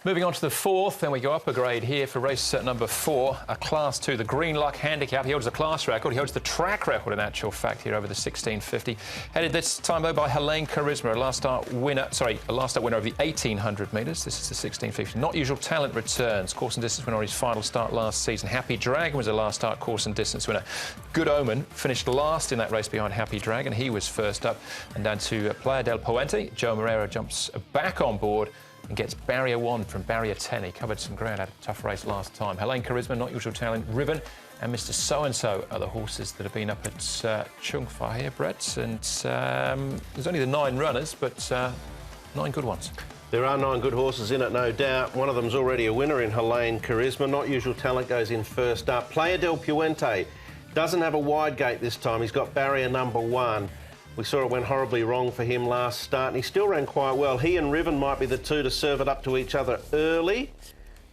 Moving on to the fourth, then we go up a grade here for race number 4, a Class 2, the Green Luck Handicap. He holds the class record, he holds the track record in actual fact here over the 1650. Headed this time though by Helene Charisma, a last start winner over the 1800 metres. This is the 1650. Not Usual Talent returns, course and distance winner on his final start last season. Happy Dragon was a last start course and distance winner. Good Omen finished last in that race behind Happy Dragon. He was first up. And down to Playa del Puente, Joe Moreira jumps back on board and gets barrier 1 from barrier 10. He covered some ground, had a tough race last time. Helene Charisma, Not Usual Talent, Ribbon, and Mr. So-and-so are the horses that have been up at Chung Fa here, Brett. And there's only the 9 runners, but 9 good ones. There are 9 good horses in it, no doubt. One of them's already a winner in Helene Charisma. Not Usual Talent goes in first up. Playa del Puente doesn't have a wide gate this time. He's got barrier number 1. We saw it went horribly wrong for him last start, and he still ran quite well. He and Riven might be the two to serve it up to each other early.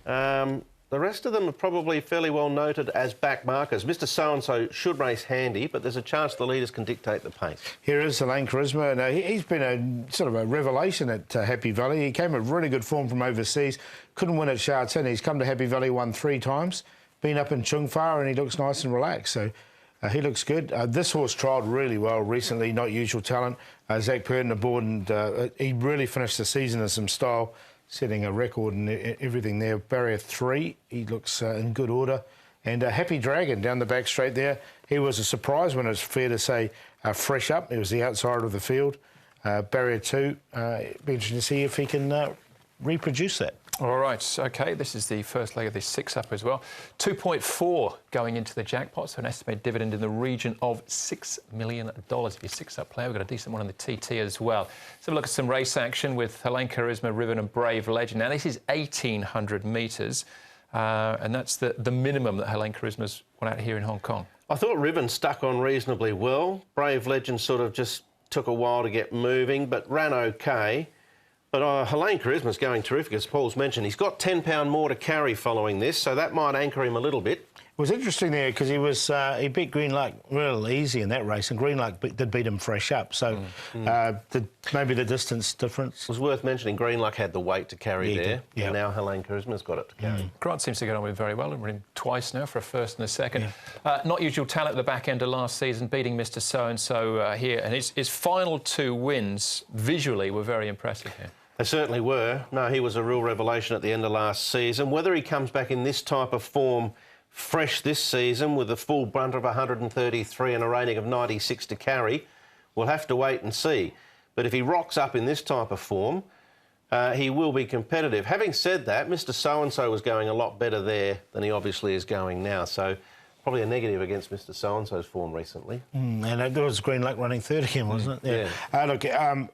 The rest of them are probably fairly well noted as back markers. Mr. So-and-so should race handy, but there's a chance the leaders can dictate the pace. Here is Helene Charisma. Now, he's been a sort of a revelation at Happy Valley. He came with really good form from overseas. Couldn't win at Sha Tin. He's come to Happy Valley, won 3 times. Been up in Chung Fa, and he looks nice and relaxed. So he looks good. This horse trialled really well recently, Not Usual Talent. Zach Purton aboard, and he really finished the season in some style, setting a record and everything there. Barrier 3, he looks in good order. And Happy Dragon down the back straight there. He was a surprise when it's fair to say fresh up. He was the outsider of the field. Barrier 2, be interesting to see if he can reproduce that. All right, OK, this is the first leg of this 6-up as well. 2.4 going into the jackpot, so an estimated dividend in the region of $6 million. If you're a 6-up player, we've got a decent one on the TT as well. Let's have a look at some race action with Helene Charisma, Riven and Brave Legend. Now, this is 1,800 metres, and that's the minimum that Helene Charisma's won out here in Hong Kong. I thought Riven stuck on reasonably well. Brave Legend sort of just took a while to get moving, but ran OK. But Helene Charisma's going terrific, as Paul's mentioned. He's got £10 more to carry following this, so that might anchor him a little bit. It was interesting there because he beat Green Luck real easy in that race, and Green Luck did beat him fresh up. So maybe the distance difference. It was worth mentioning Green Luck had the weight to carry there, and now Helene Charisma's got it to carry. Grant seems to get on with very well, and we're in twice now for a first and a second. Not Usual Talent at the back end of last season, beating Mr. So-and-so here, and his final 2 wins visually were very impressive here. They certainly were. No, he was a real revelation at the end of last season. Whether he comes back in this type of form fresh this season with a full brunt of 133 and a rating of 96 to carry, we'll have to wait and see. But if he rocks up in this type of form, he will be competitive. Having said that, Mr. So-and-so was going a lot better there than he obviously is going now. So probably a negative against Mr. So-and-so's form recently. And there was Green Luck running third again, wasn't it? Yeah. Look,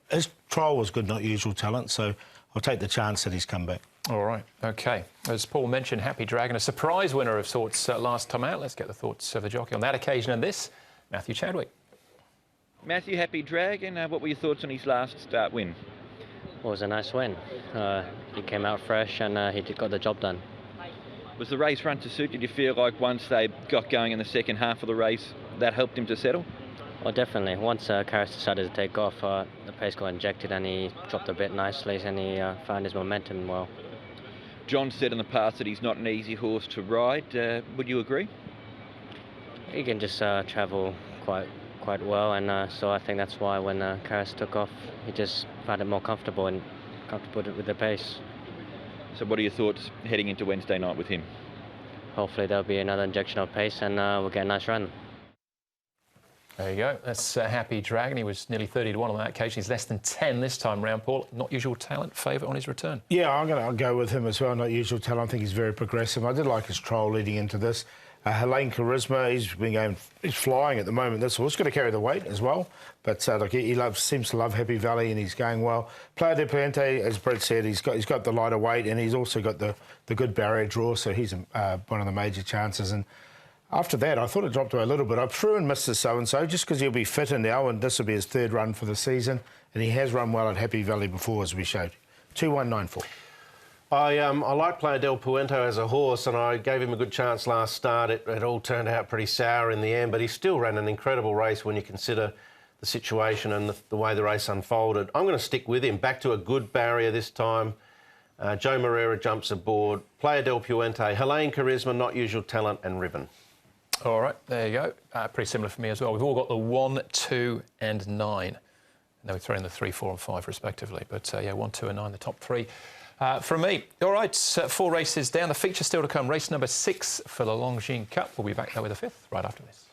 his trial was good, Not Usual Talent, so I'll take the chance that he's come back. All right, OK. As Paul mentioned, Happy Dragon, a surprise winner of sorts last time out. Let's get the thoughts of the jockey on that occasion and this, Matthew Chadwick. Matthew, Happy Dragon, what were your thoughts on his last start win? Well, it was a nice win. He came out fresh and he got the job done. Was the race run to suit? Did you feel like once they got going in the second half of the race, that helped him to settle? Well, definitely. Once Karras decided to take off, the pace got injected and he dropped a bit nicely and he found his momentum well. John said in the past that he's not an easy horse to ride. Would you agree? He can just travel quite well, and so I think that's why when Karras took off, he just found it more comfortable with the pace. So what are your thoughts heading into Wednesday night with him? Hopefully there'll be another injection of pace and we'll get a nice run. There you go. That's Happy Dragon. He was nearly 30 to 1 on that occasion. He's less than 10 this time round, Paul. Not Usual Talent, favourite on his return. Yeah, I'll go with him as well. Not Usual Talent. I think he's very progressive. I did like his trial leading into this. Helene Charisma, he's flying at the moment. This horse going to carry the weight as well. But look, he seems to love Happy Valley and he's going well. Playa del Puente, as Brett said, he's got the lighter weight and he's also got the good barrier draw, so he's one of the major chances. And after that, I thought it dropped away a little bit. I threw in Mr. So-and-so just because he'll be fitter now, and this will be his 3rd run for the season. And he has run well at Happy Valley before, as we showed. 2-1-9-4. I like Playa del Puente as a horse, and I gave him a good chance last start. It all turned out pretty sour in the end, but he still ran an incredible race when you consider the situation and the way the race unfolded. I'm going to stick with him. Back to a good barrier this time. Joe Moreira jumps aboard. Playa del Puente, Helene Charisma, Not Usual Talent, and Ribbon. All right, there you go. Pretty similar for me as well. We've all got the 1, 2 and 9. And then we throw in the 3, 4 and 5 respectively. But yeah, 1, 2 and 9, the top 3 from me. All right, 4 races down. The feature still to come. Race number 6 for the Longines Cup. We'll be back there with the 5th right after this.